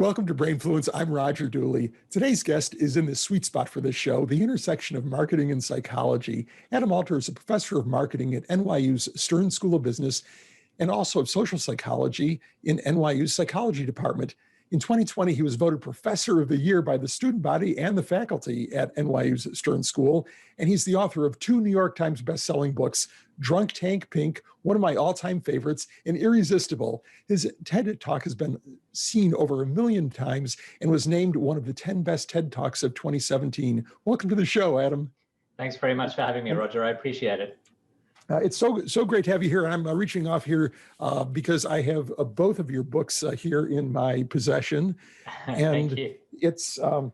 Welcome to Brainfluence. I'm Roger Dooley. Today's guest is in the sweet spot for this show, the intersection of marketing and psychology. Adam Alter is a professor of marketing at NYU's Stern School of Business and also of social psychology in NYU's psychology department. In 2020, he was voted Professor of the Year by the student body and the faculty at NYU's Stern School. And he's the author of 2 New York Times bestselling books, Drunk Tank Pink, one of my all-time favorites, and Irresistible. His TED Talk has been seen over 1 million times and was named one of the 10 best TED Talks of 2017. Welcome to the show, Adam. Thanks very much for having me, Roger. I appreciate it. It's so great to have you here. I'm reaching off here because I have both of your books here in my possession. And Thank you. It's, I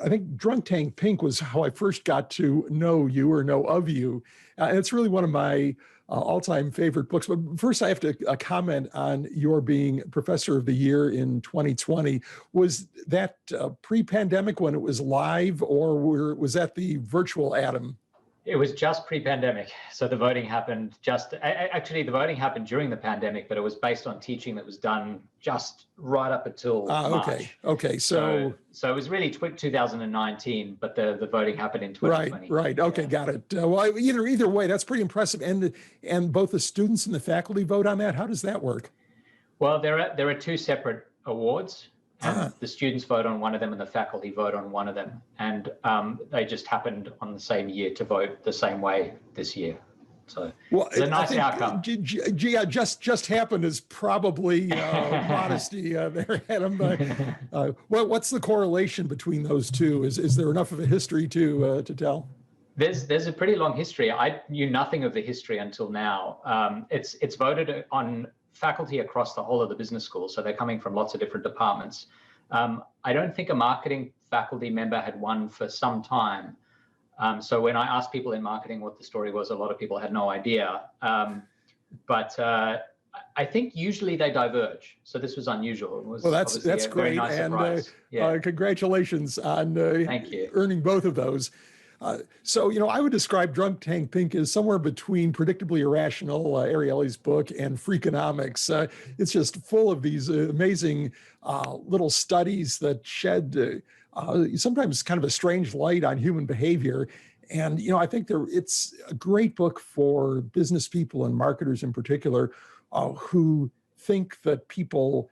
think Drunk Tank Pink was how I first got to know you or know of you. And it's really one of my all-time favorite books. But first, I have to comment on your being Professor of the Year in 2020. Was that pre-pandemic when it was live, or was that the virtual Adam? It was just pre-pandemic. So the voting happened actually the voting happened during the pandemic, but it was based on teaching that was done just right up until March. Okay. So it was really 2019, but the voting happened in 2020. Right. Okay, yeah. Got it. Well, either way, that's pretty impressive. And both the students and the faculty vote on that. How does that work? Well, there are 2 separate awards. And the students vote on one of them and the faculty vote on one of them. And they just happened on the same year to vote the same way this year. So it's a nice outcome. Just happened is probably modesty there, Adam. What's the correlation between those two? Is there enough of a history to tell? There's a pretty long history. I knew nothing of the history until now. It's voted on faculty across the whole of the business school. So they're coming from lots of different departments. I don't think a marketing faculty member had won for some time. So when I asked people in marketing what the story was, a lot of people had no idea. But I think usually they diverge. So this was unusual. It was that's great. Nice And congratulations on Thank you. Earning both of those. So, I would describe Drunk Tank Pink as somewhere between Predictably Irrational, Ariely's book, and Freakonomics. It's just full of these amazing little studies that shed sometimes kind of a strange light on human behavior. And, I think it's a great book for business people and marketers in particular who think that people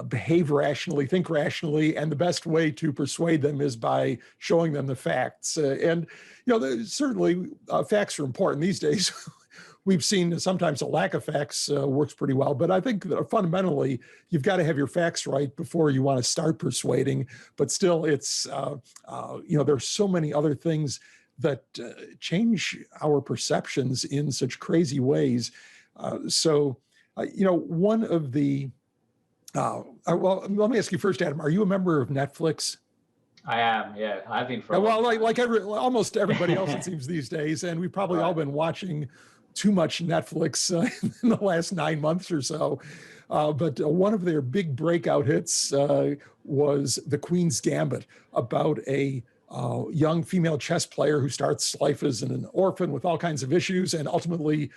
behave rationally, think rationally, and the best way to persuade them is by showing them the facts. Certainly facts are important these days. We've seen sometimes a lack of facts works pretty well, but I think that fundamentally you've got to have your facts right before you want to start persuading. But still, it's there's so many other things that change our perceptions in such crazy ways. One of the well, let me ask you first, Adam, are you a member of Netflix? I am, yeah. I've been for almost everybody else, it seems, these days. And we've probably all been watching too much Netflix in the last 9 months or so. But one of their big breakout hits was The Queen's Gambit, about a young female chess player who starts life as an orphan with all kinds of issues and ultimately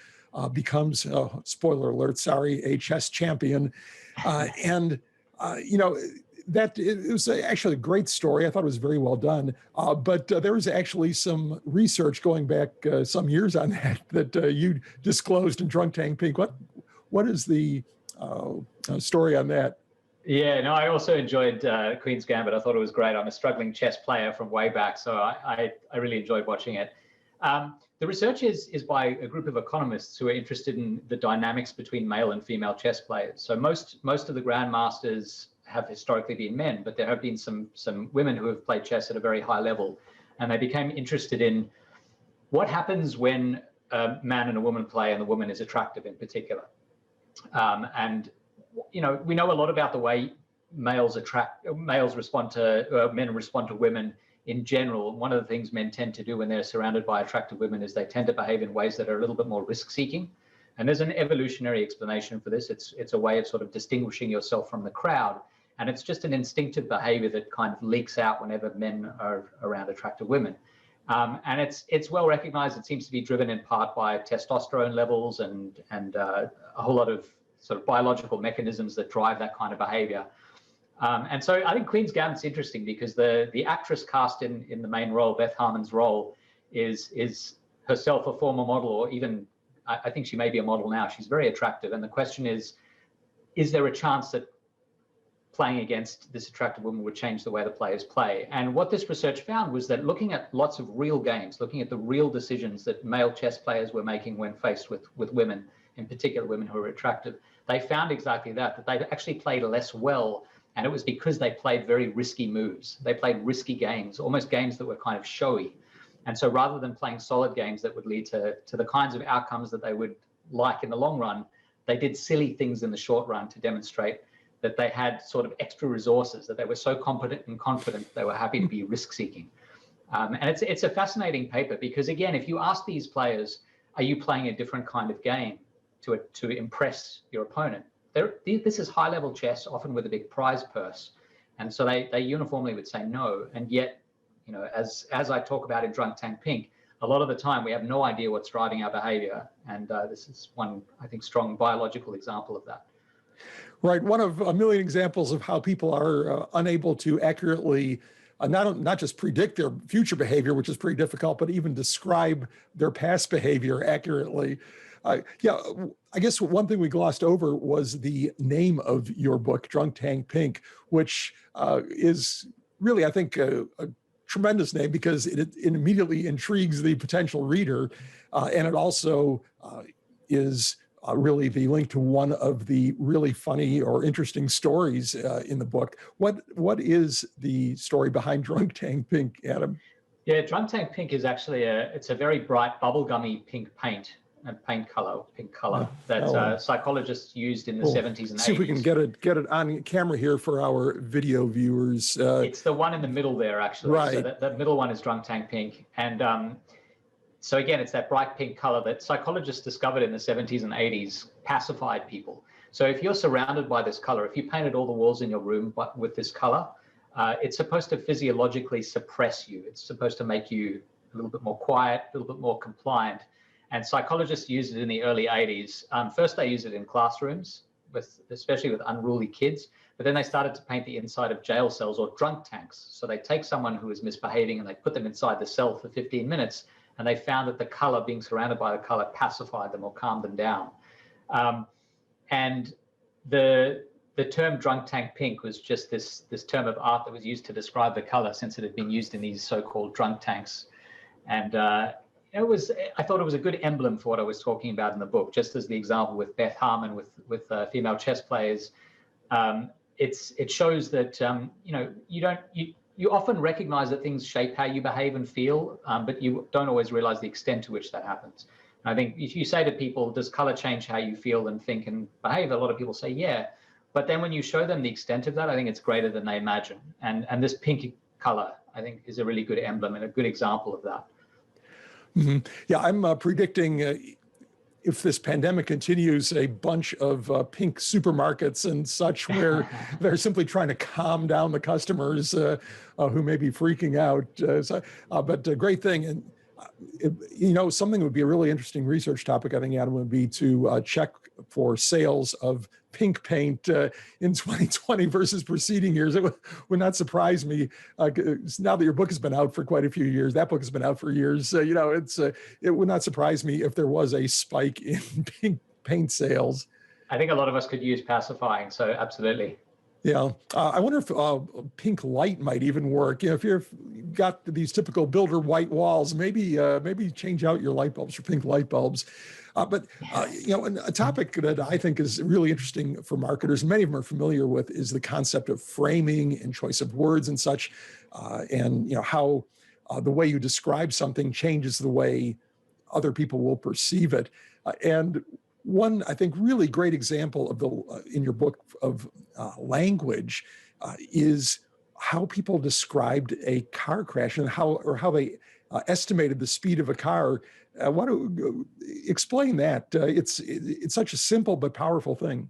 becomes, spoiler alert, a chess champion. It was actually a great story. I thought it was very well done. But there was actually some research going back some years on that you disclosed in Drunk Tank Pink. What is the story on that? Yeah, no, I also enjoyed Queen's Gambit. I thought it was great. I'm a struggling chess player from way back, so I really enjoyed watching it. The research is by a group of economists who are interested in the dynamics between male and female chess players. So most of the grandmasters have historically been men, but there have been some women who have played chess at a very high level, and they became interested in what happens when a man and a woman play and the woman is attractive in particular. And we know a lot about the way men respond to women in general. One of the things men tend to do when they're surrounded by attractive women is they tend to behave in ways that are a little bit more risk-seeking. And there's an evolutionary explanation for this. It's a way of sort of distinguishing yourself from the crowd. And it's just an instinctive behavior that kind of leaks out whenever men are around attractive women. And it's well recognized. It seems to be driven in part by testosterone levels and a whole lot of sort of biological mechanisms that drive that kind of behavior. And so I think Queen's Gambit's interesting because the actress cast in the main role, Beth Harmon's role, is herself a former model, or even I think she may be a model now. She's very attractive, and the question is there a chance that playing against this attractive woman would change the way the players play? And what this research found was that looking at lots of real games, looking at the real decisions that male chess players were making when faced with women, in particular women who are attractive, they found exactly that they actually played less well. And it was because they played very risky moves. They played risky games, almost games that were kind of showy. And so rather than playing solid games that would lead to the kinds of outcomes that they would like in the long run, they did silly things in the short run to demonstrate that they had sort of extra resources, that they were so competent and confident they were happy to be risk-seeking. And it's a fascinating paper because, again, if you ask these players, are you playing a different kind of game to impress your opponent? This is high-level chess, often with a big prize purse. And so they uniformly would say no. And yet, you know, as I talk about in Drunk Tank Pink, a lot of the time we have no idea what's driving our behavior. And this is one, I think, strong biological example of that. Right. One of a million examples of how people are unable to accurately not just predict their future behavior, which is pretty difficult, but even describe their past behavior accurately. Yeah, I guess one thing we glossed over was the name of your book, Drunk Tank Pink, which is really, I think, a tremendous name because it immediately intrigues the potential reader. And it also is really the link to one of the really funny or interesting stories in the book. What is the story behind Drunk Tank Pink, Adam? Yeah, Drunk Tank Pink is actually it's a very bright bubblegummy pink paint. Pink color that psychologists used in the 70s and 80s. See if we can get it on camera here for our video viewers. It's the one in the middle there, actually. Right. So that middle one is Drunk Tank Pink. And so again, it's that bright pink color that psychologists discovered in the 70s and 80s pacified people. So if you're surrounded by this color, if you painted all the walls in your room but with this color, it's supposed to physiologically suppress you. It's supposed to make you a little bit more quiet, a little bit more compliant. And psychologists used it in the early 80s. First, they used it in classrooms, especially with unruly kids. But then they started to paint the inside of jail cells or drunk tanks. So they take someone who is misbehaving and they put them inside the cell for 15 minutes. And they found that the color, being surrounded by the color, pacified them or calmed them down. And the term Drunk Tank Pink was just this term of art that was used to describe the color, since it had been used in these so-called drunk tanks. And I thought it was a good emblem for what I was talking about in the book, just as the example with Beth Harmon with female chess players. It shows that you often recognize that things shape how you behave and feel, but you don't always realize the extent to which that happens. And I think if you say to people, does color change how you feel and think and behave? A lot of people say, yeah. But then when you show them the extent of that, I think it's greater than they imagine. And this pink color, I think, is a really good emblem and a good example of that. Mm-hmm. Yeah, I'm predicting if this pandemic continues, a bunch of pink supermarkets and such where they're simply trying to calm down the customers who may be freaking out. But a great thing. And, something that would be a really interesting research topic, I think, Adam, would be to check for sales of pink paint in 2020 versus preceding years. It would not surprise me. Now that your book has been out for quite a few years, that book has been out for years. It would not surprise me if there was a spike in pink paint sales. I think a lot of us could use pacifying, so absolutely. Yeah, I wonder if pink light might even work. If you've got these typical builder white walls, maybe change out your light bulbs for pink light bulbs. But a topic that I think is really interesting for marketers, many of them are familiar with, is the concept of framing and choice of words and such, and how the way you describe something changes the way other people will perceive it. And one, I think, really great example of in your book of language is how people described a car crash and how they estimated the speed of a car. Why don't you explain that? It's such a simple but powerful thing.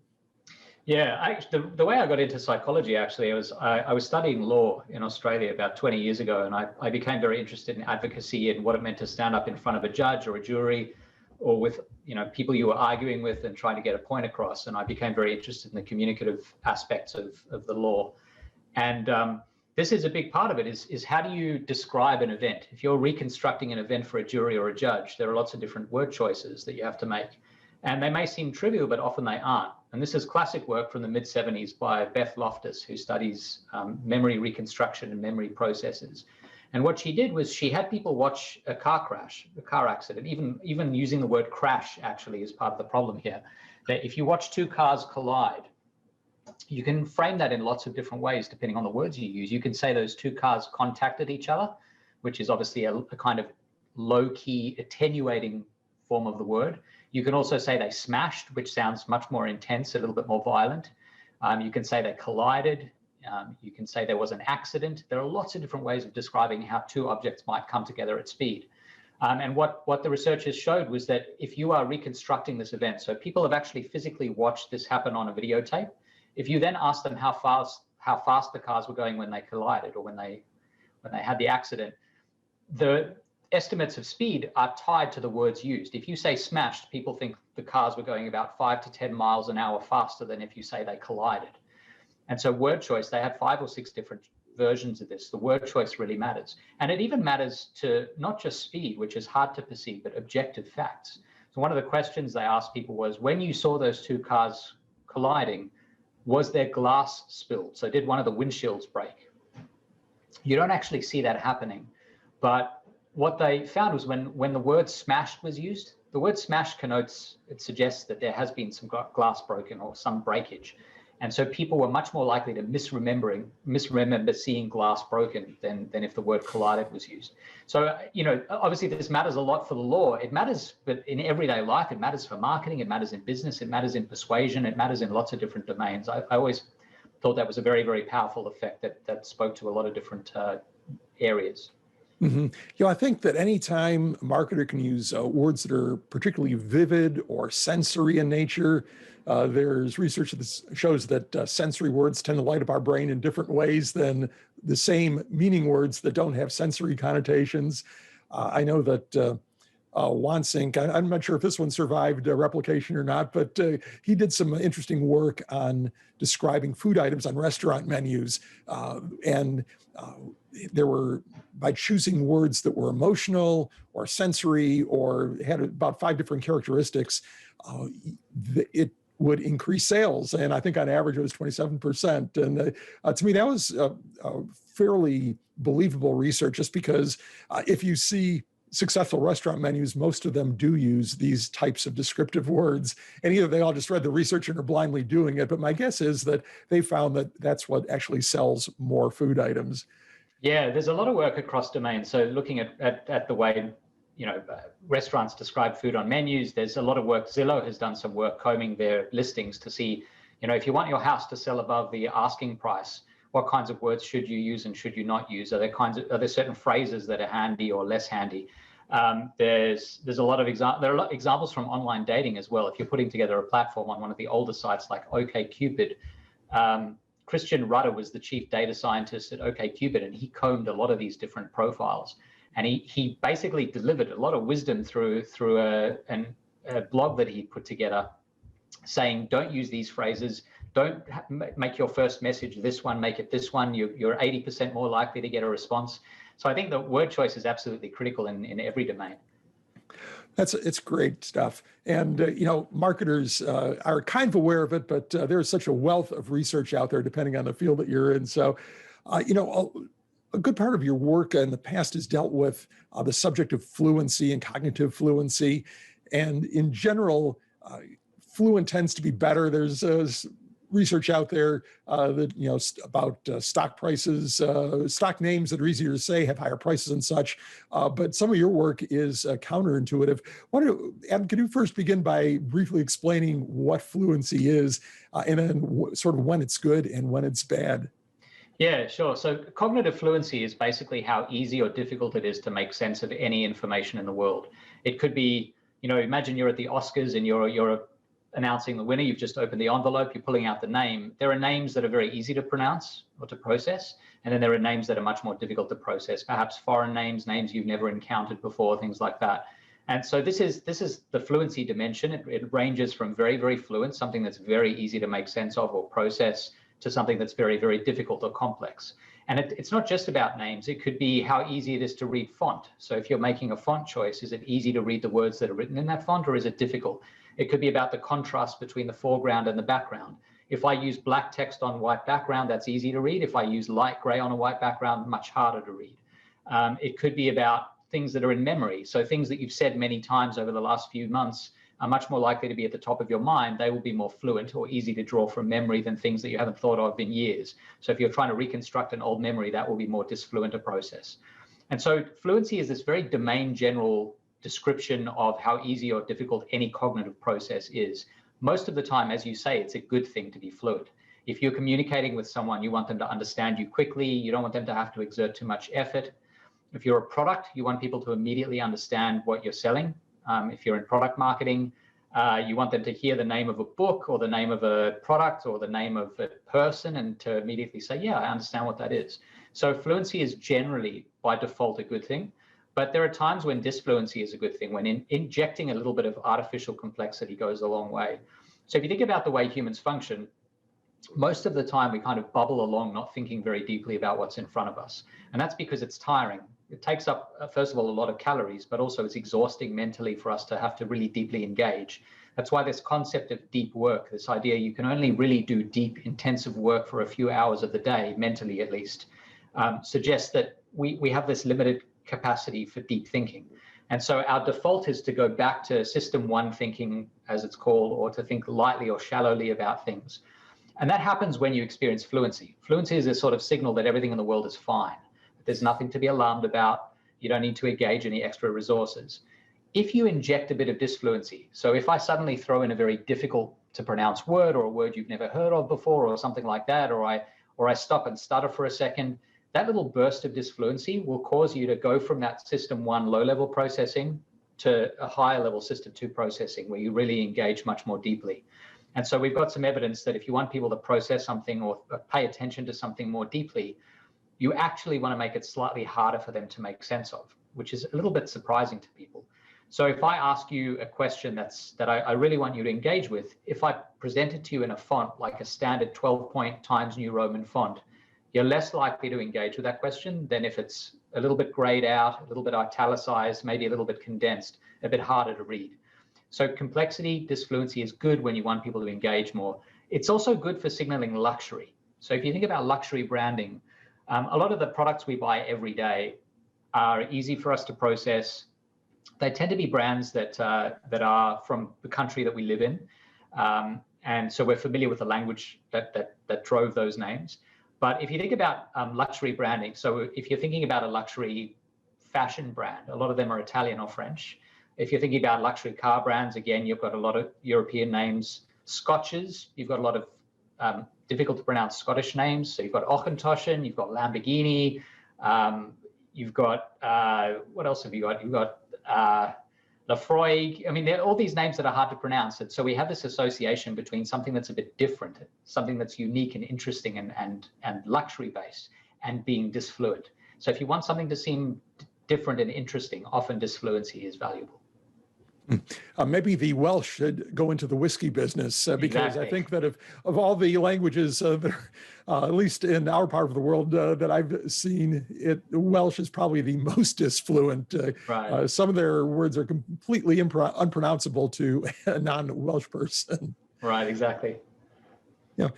Yeah, the way I got into psychology, actually, I was studying law in Australia about 20 years ago, and I became very interested in advocacy and what it meant to stand up in front of a judge or a jury, or with people you were arguing with and trying to get a point across. And I became very interested in the communicative aspects of the law. And this is a big part of it, is how do you describe an event? If you're reconstructing an event for a jury or a judge, there are lots of different word choices that you have to make. And they may seem trivial, but often they aren't. And this is classic work from the mid-70s by Beth Loftus, who studies memory reconstruction and memory processes. And what she did was she had people watch a car crash, a car accident, even using the word crash actually is part of the problem here. That if you watch two cars collide, you can frame that in lots of different ways depending on the words you use. You can say those two cars contacted each other, which is obviously a kind of low-key attenuating form of the word. You can also say they smashed, which sounds much more intense, a little bit more violent. You can say they collided. You can say there was an accident. There are lots of different ways of describing how two objects might come together at speed. And what the researchers showed was that if you are reconstructing this event, so people have actually physically watched this happen on a videotape. If you then ask them how fast the cars were going when they collided or when they had the accident, the estimates of speed are tied to the words used. If you say smashed, people think the cars were going about 5 to 10 miles an hour faster than if you say they collided. And so word choice, they had 5 or 6 different versions of this. The word choice really matters. And it even matters to not just speed, which is hard to perceive, but objective facts. So one of the questions they asked people was, when you saw those two cars colliding, was there glass spilled? So did one of the windshields break? You don't actually see that happening. But what they found was when the word smashed was used, the word smash connotes, it suggests that there has been some glass broken or some breakage. And so people were much more likely to misremember seeing glass broken than if the word collided was used. So, obviously this matters a lot for the law. It matters, but in everyday life, it matters for marketing, it matters in business, it matters in persuasion, it matters in lots of different domains. I always thought that was a very, very powerful effect that spoke to a lot of different areas. Mm-hmm. I think that anytime a marketer can use words that are particularly vivid or sensory in nature, there's research that shows that sensory words tend to light up our brain in different ways than the same meaning words that don't have sensory connotations. I know that Wansink, I'm not sure if this one survived replication or not, but he did some interesting work on describing food items on restaurant menus. There were, by choosing words that were emotional or sensory or had about 5 different characteristics, it would increase sales. And I think on average it was 27%. And to me, that was fairly believable research, just because if you see successful restaurant menus, most of them do use these types of descriptive words, and either they all just read the research and are blindly doing it. But my guess is that they found that that's what actually sells more food items. Yeah, there's a lot of work across domains. So looking at the way, restaurants describe food on menus, there's a lot of work. Zillow has done some work combing their listings to see, if you want your house to sell above the asking price, what kinds of words should you use and should you not use? Are there certain phrases that are handy or less handy? There's a lot of examples from online dating as well. If you're putting together a platform on one of the older sites like OkCupid, Christian Rudder was the chief data scientist at OkCupid, and he combed a lot of these different profiles. And he basically delivered a lot of wisdom through a blog that he put together, saying, don't use these phrases. Don't make your first message this one, make it this one. You're 80% more likely to get a response. So I think the word choice is absolutely critical in every domain. It's great stuff. And, marketers are kind of aware of it, but there's such a wealth of research out there depending on the field that you're in. So, a good part of your work in the past has dealt with the subject of fluency and cognitive fluency. And in general, fluent tends to be better. There's research out there that, about stock prices, stock names that are easier to say have higher prices and such. But some of your work is counterintuitive. Adam, can you first begin by briefly explaining what fluency is and then sort of when it's good and when it's bad? Yeah, sure. So cognitive fluency is basically how easy or difficult it is to make sense of any information in the world. It could be, imagine you're at the Oscars and you're announcing the winner. You've just opened the envelope, you're pulling out the name. There are names that are very easy to pronounce or to process, and then there are names that are much more difficult to process, perhaps foreign names you've never encountered before, things like that. And so this is the fluency dimension. It ranges from very, very fluent, something that's very easy to make sense of or process, to something that's very, very difficult or complex. And it's not just about names. It could be how easy it is to read font. So if you're making a font choice, is it easy to read the words that are written in that font, or is it difficult? It could be about the contrast between the foreground and the background. If I use black text on white background, that's easy to read. If I use light gray on a white background, much harder to read. It could be about things that are in memory. So things that you've said many times over the last few months are much more likely to be at the top of your mind. They will be more fluent or easy to draw from memory than things that you haven't thought of in years. So if you're trying to reconstruct an old memory, that will be more disfluent a process. And so fluency is this very domain general description of how easy or difficult any cognitive process is. Most of the time, as you say, it's a good thing to be fluent. If you're communicating with someone, you want them to understand you quickly. You don't want them to have to exert too much effort. If you're a product, you want people to immediately understand what you're selling. If you're in product marketing, you want them to hear the name of a book or the name of a product or the name of a person and to immediately say, yeah, I understand what that is. So fluency is generally by default a good thing, but there are times when disfluency is a good thing, when injecting a little bit of artificial complexity goes a long way. So if you think about the way humans function, most of the time we kind of bubble along, not thinking very deeply about what's in front of us. And that's because it's tiring. It takes up, first of all, a lot of calories, but also it's exhausting mentally for us to have to really deeply engage. That's why this concept of deep work, this idea you can only really do deep, intensive work for a few hours of the day, mentally at least, suggests that we have this limited capacity for deep thinking. And so our default is to go back to system one thinking, as it's called, or to think lightly or shallowly about things. And that happens when you experience fluency. Fluency is a sort of signal that everything in the world is fine. There's nothing to be alarmed about. You don't need to engage any extra resources. If you inject a bit of disfluency, so if I suddenly throw in a very difficult to pronounce word or a word you've never heard of before or something like that, or I stop and stutter for a second, that little burst of disfluency will cause you to go from that system one low-level processing to a higher level system two processing where you really engage much more deeply. And so we've got some evidence that if you want people to process something or pay attention to something more deeply, you actually want to make it slightly harder for them to make sense of, which is a little bit surprising to people. So if I ask you a question that I really want you to engage with, if I present it to you in a font like a standard 12-point Times New Roman font, you're less likely to engage with that question than if it's a little bit grayed out, a little bit italicized, maybe a little bit condensed, a bit harder to read. So complexity, disfluency is good when you want people to engage more. It's also good for signaling luxury. So if you think about luxury branding, a lot of the products we buy every day are easy for us to process. They tend to be brands that are from the country that we live in. And so we're familiar with the language that drove those names. But if you think about luxury branding, so if you're thinking about a luxury fashion brand, a lot of them are Italian or French. If you're thinking about luxury car brands, again, you've got a lot of European names. Scotches, you've got a lot of difficult to pronounce Scottish names. So you've got Auchentoshan, you've got Lamborghini, you've got, what else have you got? You've got Lafroig. I mean, there are all these names that are hard to pronounce. And so we have this association between something that's a bit different, something that's unique and interesting and luxury based, and being disfluent. So if you want something to seem different and interesting, often disfluency is valuable. Maybe the Welsh should go into the whiskey business because exactly. I think that of all the languages that are, at least in our part of the world that I've seen, Welsh is probably the most disfluent. Right. Some of their words are completely unpronounceable to a non-Welsh person. Right, exactly. Yeah,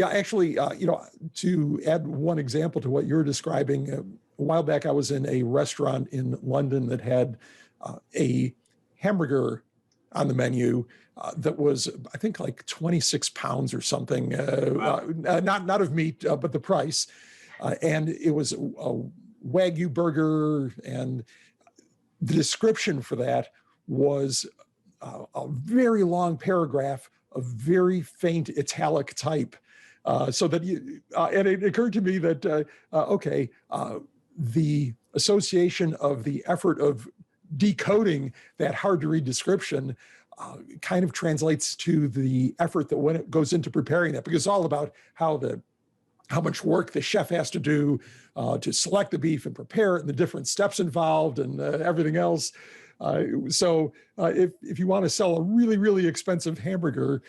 actually, to add one example to what you're describing, a while back I was in a restaurant in London that had a hamburger on the menu that was, I think, like 26 pounds or something, wow. Not of meat, but the price. And it was a Wagyu burger. And the description for that was a very long paragraph of very faint italic type. So that and it occurred to me that, the association of the effort of decoding that hard to read description kind of translates to the effort that when it goes into preparing that, because it's all about how much work the chef has to do to select the beef and prepare it and the different steps involved and everything else. If you want to sell a really, really expensive hamburger,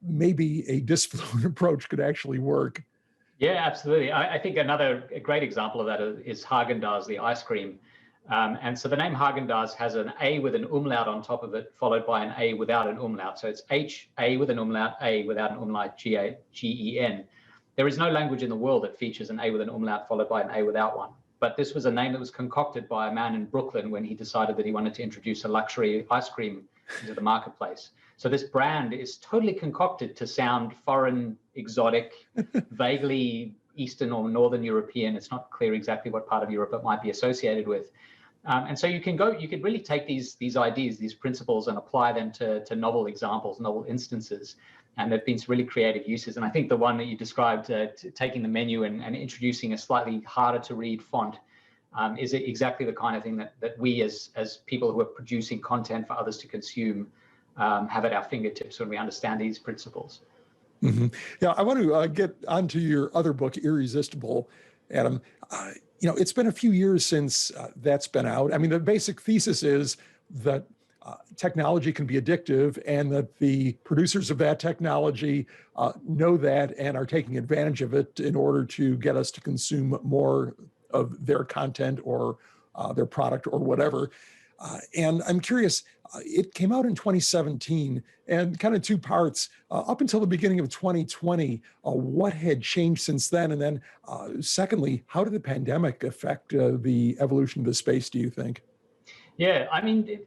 maybe a disfluent approach could actually work. Yeah, absolutely. I think another great example of that is Haagen-Dazs, the ice cream. And so the name Haagen-Dazs has an A with an umlaut on top of it, followed by an A without an umlaut. So it's H, A with an umlaut, A without an umlaut, G-E-N. There is no language in the world that features an A with an umlaut followed by an A without one. But this was a name that was concocted by a man in Brooklyn when he decided that he wanted to introduce a luxury ice cream into the marketplace. So this brand is totally concocted to sound foreign, exotic, vaguely Eastern or Northern European. It's not clear exactly what part of Europe it might be associated with. And so you could really take these ideas, these principles, and apply them to novel examples, novel instances. And there've been some really creative uses. And I think the one that you described, taking the menu and introducing a slightly harder to read font, is exactly the kind of thing that we as people who are producing content for others to consume have at our fingertips when we understand these principles. Mm-hmm. Yeah, I want to get onto your other book, Irresistible, Adam. It's been a few years since that's been out. I mean, the basic thesis is that technology can be addictive, and that the producers of that technology know that and are taking advantage of it in order to get us to consume more of their content or their product or whatever. And I'm curious, it came out in 2017, and kind of two parts. Up until the beginning of 2020, what had changed since then? And then secondly, how did the pandemic affect the evolution of the space, do you think? Yeah, I mean,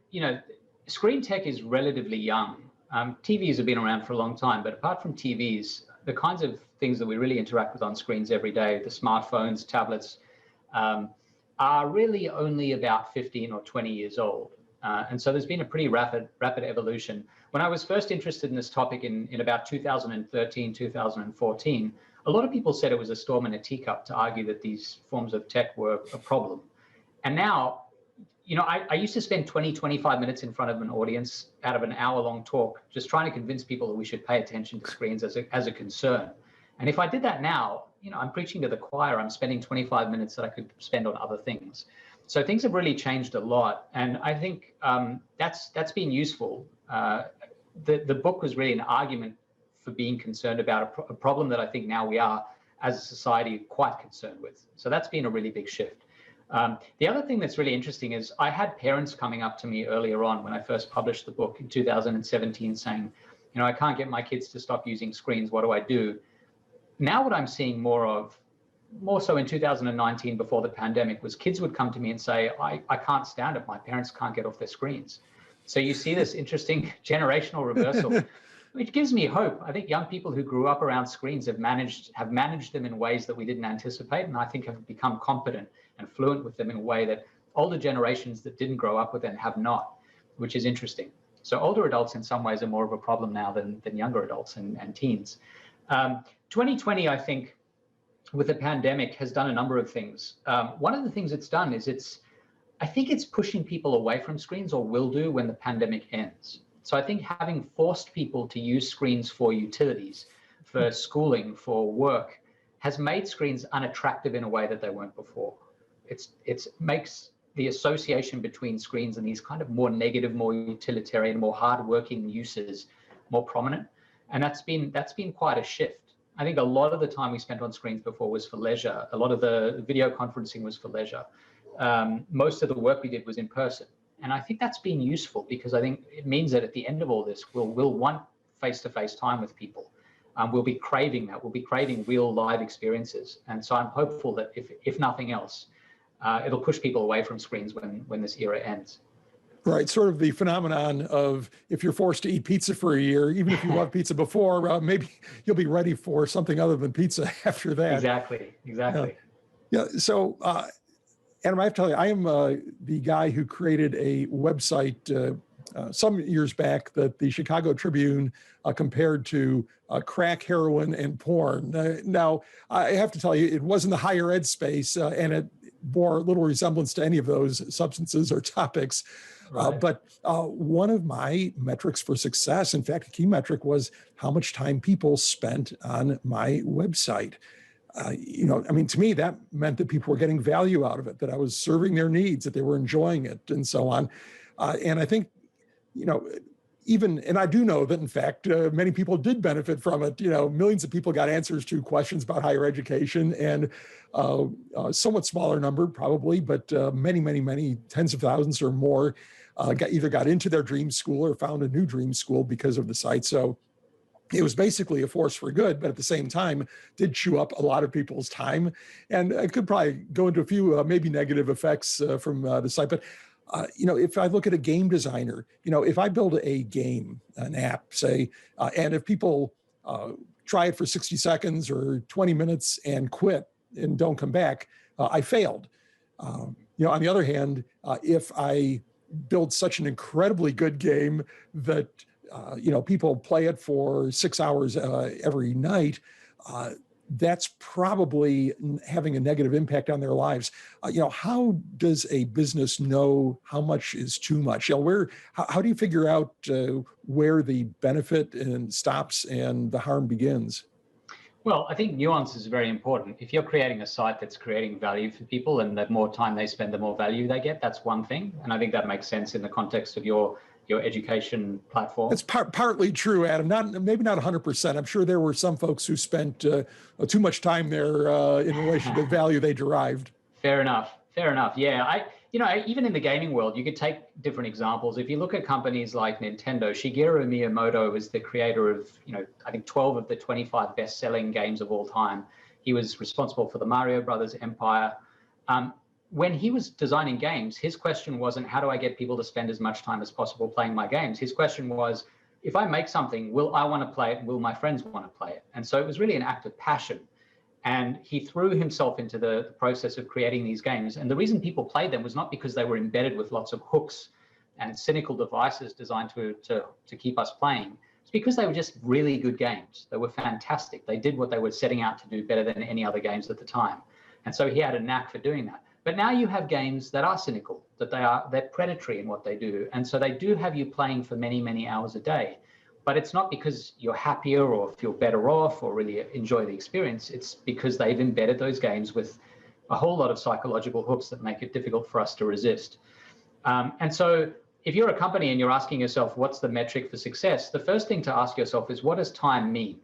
screen tech is relatively young. TVs have been around for a long time, but apart from TVs, the kinds of things that we really interact with on screens every day, the smartphones, tablets, are really only about 15 or 20 years old. And so there's been a pretty rapid evolution. When I was first interested in this topic in about 2013, 2014, a lot of people said it was a storm in a teacup to argue that these forms of tech were a problem. And now, I used to spend 20, 25 minutes in front of an audience out of an hour-long talk, just trying to convince people that we should pay attention to screens as a concern. And if I did that now, I'm preaching to the choir. I'm spending 25 minutes that I could spend on other things. So things have really changed a lot. And I think that's been useful. The book was really an argument for being concerned about a problem that I think now we are, as a society, quite concerned with. So that's been a really big shift. The other thing that's really interesting is I had parents coming up to me earlier on when I first published the book in 2017 saying, I can't get my kids to stop using screens. What do I do? Now what I'm seeing more so in 2019 before the pandemic, was kids would come to me and say, I can't stand it. My parents can't get off their screens. So you see this interesting generational reversal, which gives me hope. I think young people who grew up around screens have managed them in ways that we didn't anticipate, and I think have become competent and fluent with them in a way that older generations that didn't grow up with them have not, which is interesting. So older adults in some ways are more of a problem now than younger adults and teens. 2020, I think, with the pandemic has done a number of things. One of the things it's done is I think it's pushing people away from screens, or will do when the pandemic ends. So I think having forced people to use screens for utilities, for schooling, for work, has made screens unattractive in a way that they weren't before. It makes the association between screens and these kind of more negative, more utilitarian, more hardworking uses more prominent. And that's been quite a shift. I think a lot of the time we spent on screens before was for leisure. A lot of the video conferencing was for leisure. Most of the work we did was in person. And I think that's been useful, because I think it means that at the end of all this, we'll want face-to-face time with people. We'll be craving that. We'll be craving real live experiences. And so I'm hopeful that if nothing else, it'll push people away from screens when this era ends. Right, sort of the phenomenon of, if you're forced to eat pizza for a year, even if you loved pizza before, maybe you'll be ready for something other than pizza after that. Exactly. Yeah. So, Adam, I have to tell you, I am the guy who created a website some years back that the Chicago Tribune compared to crack, heroin, and porn. Now, I have to tell you, it was in the higher ed space, and it bore little resemblance to any of those substances or topics. Right. But one of my metrics for success, in fact, a key metric, was how much time people spent on my website. I mean, to me, that meant that people were getting value out of it, that I was serving their needs, that they were enjoying it, and so on. And I think, and I do know that, in fact, many people did benefit from it. Millions of people got answers to questions about higher education, and a somewhat smaller number probably, but many, many, many tens of thousands or more either got into their dream school or found a new dream school because of the site. So it was basically a force for good, but at the same time did chew up a lot of people's time. And I could probably go into a few maybe negative effects from the site. But, if I look at a game designer, if I build a game, an app, say, and if people try it for 60 seconds or 20 minutes and quit and don't come back, I failed. On the other hand, if I build such an incredibly good game that people play it for 6 hours every night, that's probably having a negative impact on their lives. How does a business know how much is too much? How do you figure out where the benefit stops and the harm begins? Well, I think nuance is very important. If you're creating a site that's creating value for people, and the more time they spend, the more value they get, that's one thing. And I think that makes sense in the context of your education platform. It's partly true, Adam. Maybe not 100%. I'm sure there were some folks who spent too much time there in relation to the value they derived. Fair enough. Yeah, even in the gaming world, you could take different examples. If you look at companies like Nintendo, Shigeru Miyamoto is the creator of, I think 12 of the 25 best-selling games of all time. He was responsible for the Mario Brothers empire. When he was designing games, his question wasn't, how do I get people to spend as much time as possible playing my games? His question was, if I make something, will I want to play it? Will my friends want to play it? And so it was really an act of passion. And he threw himself into the process of creating these games. And the reason people played them was not because they were embedded with lots of hooks and cynical devices designed to keep us playing. It's because they were just really good games. They were fantastic. They did what they were setting out to do better than any other games at the time. And so he had a knack for doing that. But now you have games that are cynical, that they're predatory in what they do. And so they do have you playing for many, many hours a day. But it's not because you're happier or feel better off or really enjoy the experience. It's because they've embedded those games with a whole lot of psychological hooks that make it difficult for us to resist. And so if you're a company and you're asking yourself, what's the metric for success? The first thing to ask yourself is, what does time mean?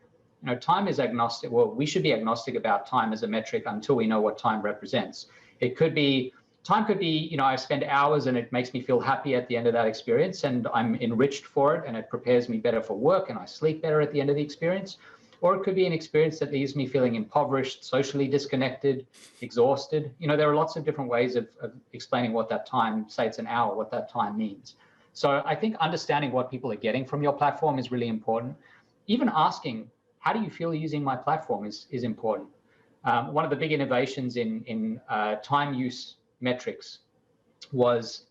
Time is agnostic. Well, we should be agnostic about time as a metric until we know what time represents. Time could be, I spend hours and it makes me feel happy at the end of that experience and I'm enriched for it and it prepares me better for work and I sleep better at the end of the experience. Or it could be an experience that leaves me feeling impoverished, socially disconnected, exhausted. There are lots of different ways of explaining what that time, say it's an hour, what that time means. So I think understanding what people are getting from your platform is really important. Even asking, how do you feel using my platform is important. One of the big innovations in time use metrics was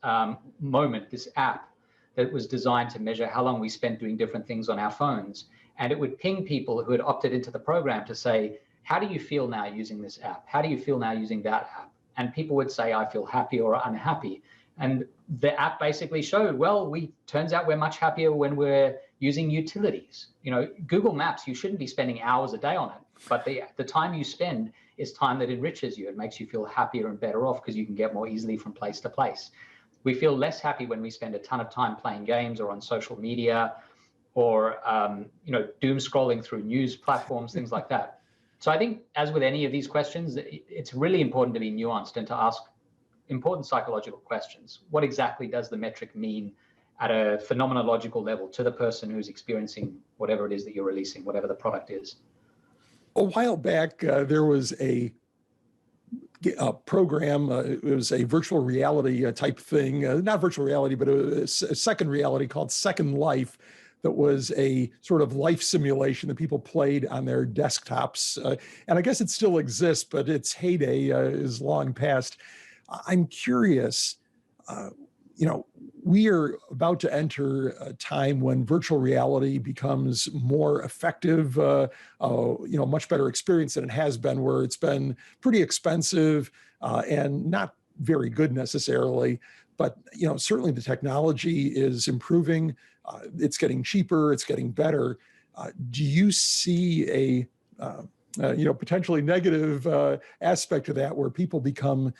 Moment, this app that was designed to measure how long we spent doing different things on our phones. And it would ping people who had opted into the program to say, how do you feel now using this app? How do you feel now using that app? And people would say, I feel happy or unhappy. And the app basically showed, well, turns out we're much happier when we're using utilities. Google Maps, you shouldn't be spending hours a day on it, but the time you spend is time that enriches you. It makes you feel happier and better off because you can get more easily from place to place. We feel less happy when we spend a ton of time playing games or on social media or doom scrolling through news platforms, things like that. So I think, as with any of these questions, it's really important to be nuanced and to ask important psychological questions. What exactly does the metric mean at a phenomenological level to the person who's experiencing whatever it is that you're releasing, whatever the product is? A while back, there was a program. It was a virtual reality type thing, not virtual reality, but a second reality called Second Life. That was a sort of life simulation that people played on their desktops. And I guess it still exists, but its heyday is long past. I'm curious, we are about to enter a time when virtual reality becomes more effective, much better experience than it has been, where it's been pretty expensive and not very good necessarily. But, certainly the technology is improving. It's getting cheaper, it's getting better. Do you see potentially negative aspect to that, where people become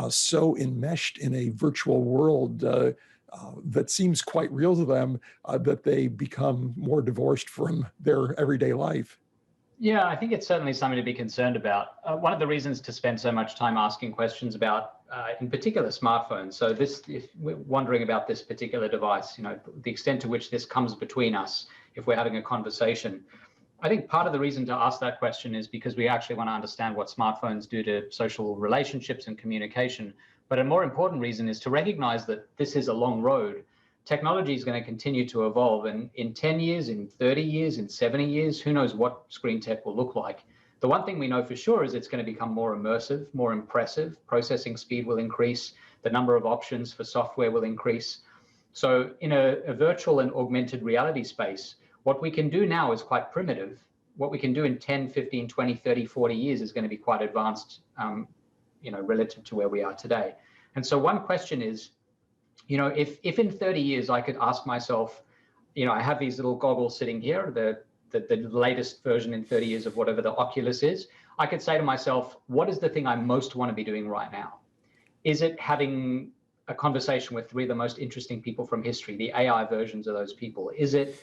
so enmeshed in a virtual world that seems quite real to them that they become more divorced from their everyday life. Yeah, I think it's certainly something to be concerned about. One of the reasons to spend so much time asking questions about, in particular, smartphones. So if we're wondering about this particular device, the extent to which this comes between us if we're having a conversation. I think part of the reason to ask that question is because we actually want to understand what smartphones do to social relationships and communication. But a more important reason is to recognize that this is a long road. Technology is going to continue to evolve, and in 10 years, in 30 years, in 70 years, who knows what screen tech will look like. The one thing we know for sure is it's going to become more immersive, more impressive. Processing speed will increase. The number of options for software will increase. So in a virtual and augmented reality space, what we can do now is quite primitive. What we can do in 10, 15, 20, 30, 40 years is going to be quite advanced, relative to where we are today. And so one question is, if in 30 years I could ask myself, I have these little goggles sitting here, the latest version in 30 years of whatever the Oculus is, I could say to myself, what is the thing I most want to be doing right now? Is it having a conversation with three of the most interesting people from history, the AI versions of those people? Is it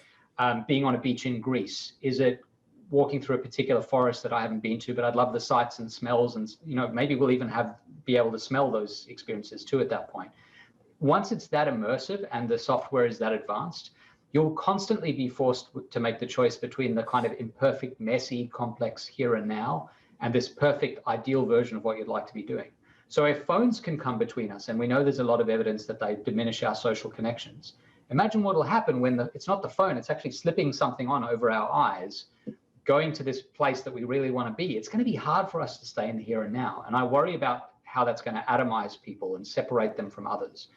being on a beach in Greece? Is it walking through a particular forest that I haven't been to, but I'd love the sights and smells, and maybe we'll even be able to smell those experiences too at that point. Once it's that immersive and the software is that advanced, you'll constantly be forced to make the choice between the kind of imperfect, messy, complex here and now, and this perfect, ideal version of what you'd like to be doing. So if phones can come between us, and we know there's a lot of evidence that they diminish our social connections, imagine what will happen when it's not the phone, it's actually slipping something on over our eyes, going to this place that we really want to be. It's going to be hard for us to stay in the here and now. And I worry about how that's going to atomize people and separate them from others.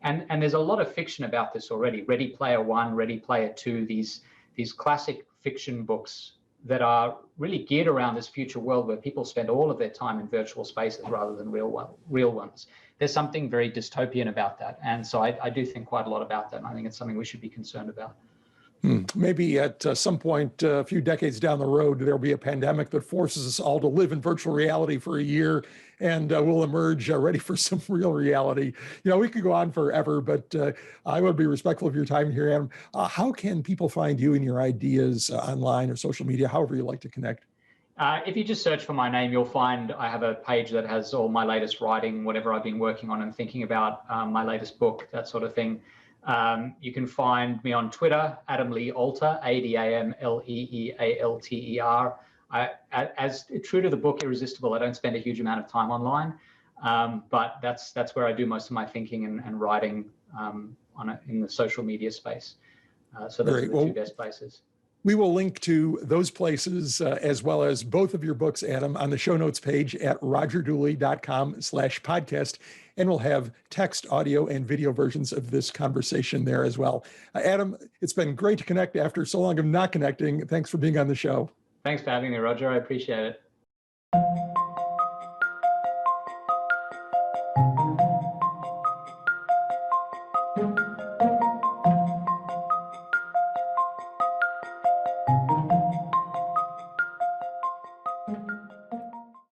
And there's a lot of fiction about this already. Ready Player One, Ready Player Two, these classic fiction books that are really geared around this future world where people spend all of their time in virtual spaces rather than real ones. There's something very dystopian about that. And so I do think quite a lot about that. And I think it's something we should be concerned about. Maybe at some point, a few decades down the road, there'll be a pandemic that forces us all to live in virtual reality for a year, and we'll emerge ready for some real reality. We could go on forever, but I would be respectful of your time here, Adam. How can people find you and your ideas online or social media, however you like to connect? If you just search for my name, you'll find I have a page that has all my latest writing, whatever I've been working on and thinking about, my latest book, that sort of thing. You can find me on Twitter, Adam Lee Alter, ADAMLEEALTER. As true to the book Irresistible, I don't spend a huge amount of time online, but that's where I do most of my thinking and writing in the social media space. So those are the two best places. We will link to those places as well as both of your books, Adam, on the show notes page at rogerdooley.com/podcast. And we'll have text, audio, and video versions of this conversation there as well. Adam, it's been great to connect after so long of not connecting. Thanks for being on the show. Thanks for having me, Roger. I appreciate it.